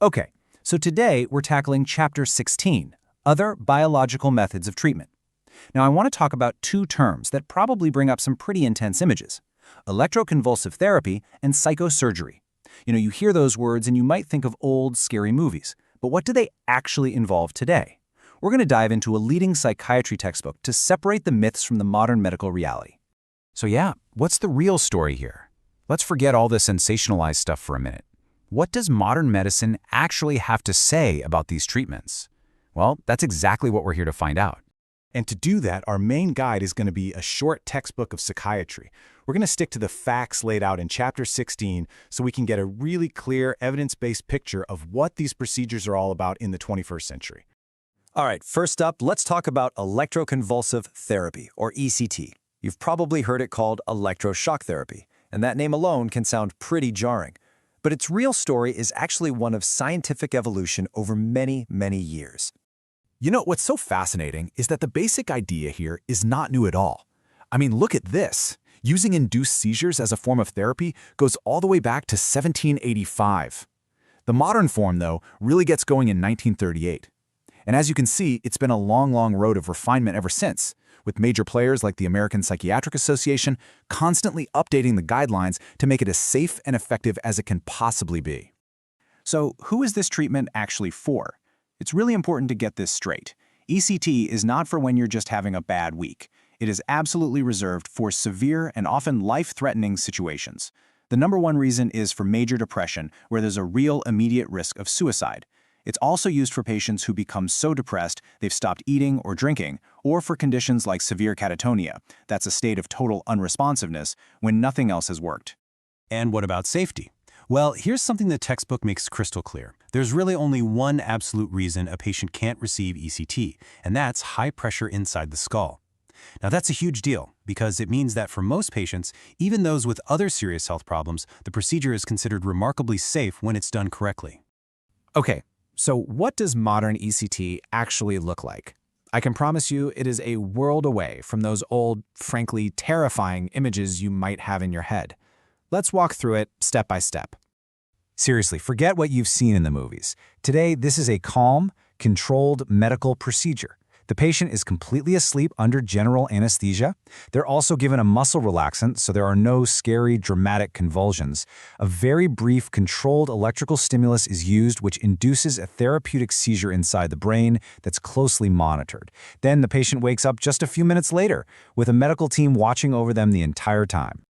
Okay, so today we're tackling Chapter 16, Other Biological Methods of Treatment. Now I want to talk about two terms that probably bring up some pretty intense images: electroconvulsive therapy and psychosurgery. You hear those words and you might think of old, scary movies, but what do they actually involve today? We're going to dive into a leading psychiatry textbook to separate the myths from the modern medical reality. So yeah, what's the real story here? Let's forget all the sensationalized stuff for a minute. What does modern medicine actually have to say about these treatments? Well, that's exactly what we're here to find out. And to do that, our main guide is going to be a short textbook of psychiatry. We're going to stick to the facts laid out in Chapter 16 so we can get a really clear, evidence-based picture of what these procedures are all about in the 21st century. All right, first up, let's talk about electroconvulsive therapy, or ECT. You've probably heard it called electroshock therapy, and that name alone can sound pretty jarring. But its real story is actually one of scientific evolution over many, many years. What's so fascinating is that the basic idea here is not new at all. I mean, look at this. Using induced seizures as a form of therapy goes all the way back to 1785. The modern form, though, really gets going in 1938. And as you can see, it's been a long road of refinement ever since, with major players like the American Psychiatric Association constantly updating the guidelines to make it as safe and effective as it can possibly be. So, who is this treatment actually for? It's really important to get this straight. ECT is not for when you're just having a bad week. It is absolutely reserved for severe and often life-threatening situations. The number one reason is for major depression, where there's a real immediate risk of suicide. It's also used for patients who become so depressed they've stopped eating or drinking, or for conditions like severe catatonia. That's a state of total unresponsiveness when nothing else has worked. And what about safety? Well, here's something the textbook makes crystal clear. There's really only one absolute reason a patient can't receive ECT, and that's high pressure inside the skull. Now that's a huge deal, because it means that for most patients, even those with other serious health problems, the procedure is considered remarkably safe when it's done correctly. Okay, so what does modern ECT actually look like? I can promise you it is a world away from those old, frankly terrifying images you might have in your head. Let's walk through it step by step. Seriously, forget what you've seen in the movies. Today, this is a calm, controlled medical procedure. The patient is completely asleep under general anesthesia. They're also given a muscle relaxant, so there are no scary, dramatic convulsions. A very brief, controlled electrical stimulus is used, which induces a therapeutic seizure inside the brain that's closely monitored. Then the patient wakes up just a few minutes later, with a medical team watching over them the entire time.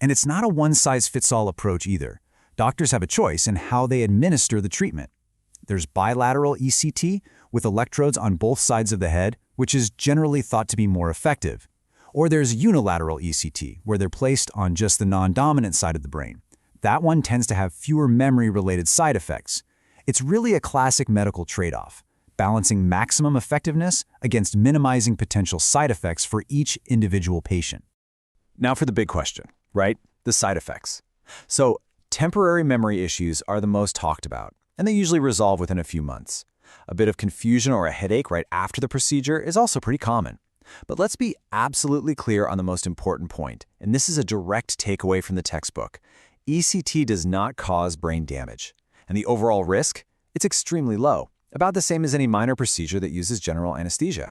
And it's not a one-size-fits-all approach either. Doctors have a choice in how they administer the treatment. There's bilateral ECT with electrodes on both sides of the head, which is generally thought to be more effective. Or there's unilateral ECT, where they're placed on just the non-dominant side of the brain. That one tends to have fewer memory-related side effects. It's really a classic medical trade-off, balancing maximum effectiveness against minimizing potential side effects for each individual patient. Now for the big question, right? The side effects. So, temporary memory issues are the most talked about, and they usually resolve within a few months. A bit of confusion or a headache right after the procedure is also pretty common. But let's be absolutely clear on the most important point, and this is a direct takeaway from the textbook. ECT does not cause brain damage, and the overall risk? It's extremely low, about the same as any minor procedure that uses general anesthesia.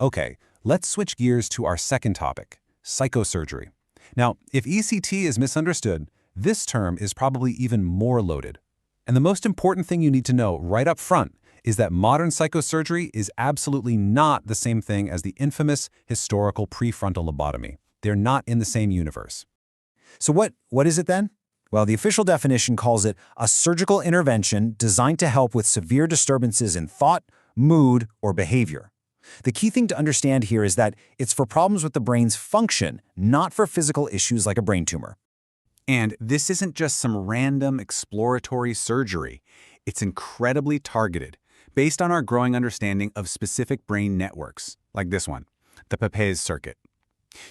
Okay, let's switch gears to our second topic, psychosurgery. Now, if ECT is misunderstood, this term is probably even more loaded. And the most important thing you need to know right up front is that modern psychosurgery is absolutely not the same thing as the infamous historical prefrontal lobotomy. They're not in the same universe. So what is it then? Well, the official definition calls it a surgical intervention designed to help with severe disturbances in thought, mood, or behavior. The key thing to understand here is that it's for problems with the brain's function, not for physical issues like a brain tumor. And this isn't just some random exploratory surgery. It's incredibly targeted, based on our growing understanding of specific brain networks, like this one, the Pepez circuit.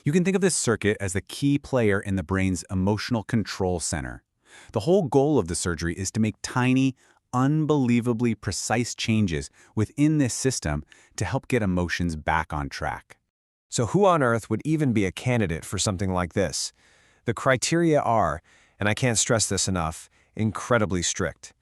You can think of this circuit as the key player in the brain's emotional control center. The whole goal of the surgery is to make tiny, unbelievably precise changes within this system to help get emotions back on track. So who on earth would even be a candidate for something like this? The criteria are, and I can't stress this enough, incredibly strict.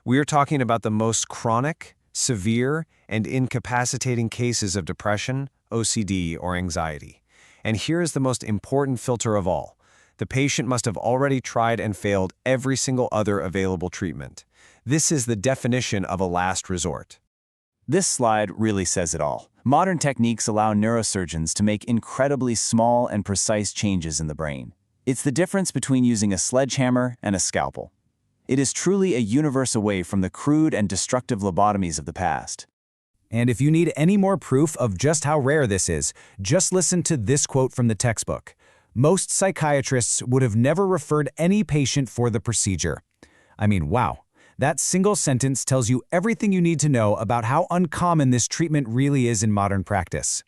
We're talking about the most chronic, severe, and incapacitating cases of depression, OCD, or anxiety. And here is the most important filter of all. The patient must have already tried and failed every single other available treatment. This is the definition of a last resort. This slide really says it all. Modern techniques allow neurosurgeons to make incredibly small and precise changes in the brain. It's the difference between using a sledgehammer and a scalpel. It is truly a universe away from the crude and destructive lobotomies of the past. And if you need any more proof of just how rare this is, just listen to this quote from the textbook. Most psychiatrists would have never referred any patient for the procedure. I mean, wow. That single sentence tells you everything you need to know about how uncommon this treatment really is in modern practice.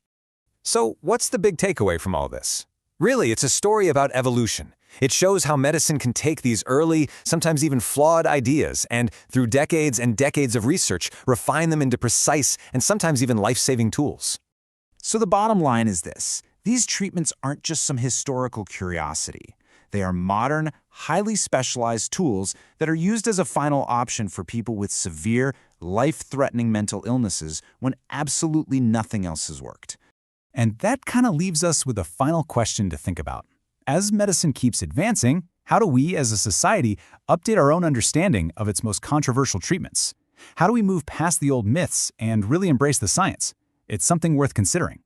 So, what's the big takeaway from all this? Really, it's a story about evolution. It shows how medicine can take these early, sometimes even flawed ideas and, through decades and decades of research, refine them into precise and sometimes even life-saving tools. So the bottom line is this. These treatments aren't just some historical curiosity. They are modern, highly specialized tools that are used as a final option for people with severe, life-threatening mental illnesses when absolutely nothing else has worked. And that kind of leaves us with a final question to think about. As medicine keeps advancing, how do we as a society update our own understanding of its most controversial treatments? How do we move past the old myths and really embrace the science? It's something worth considering.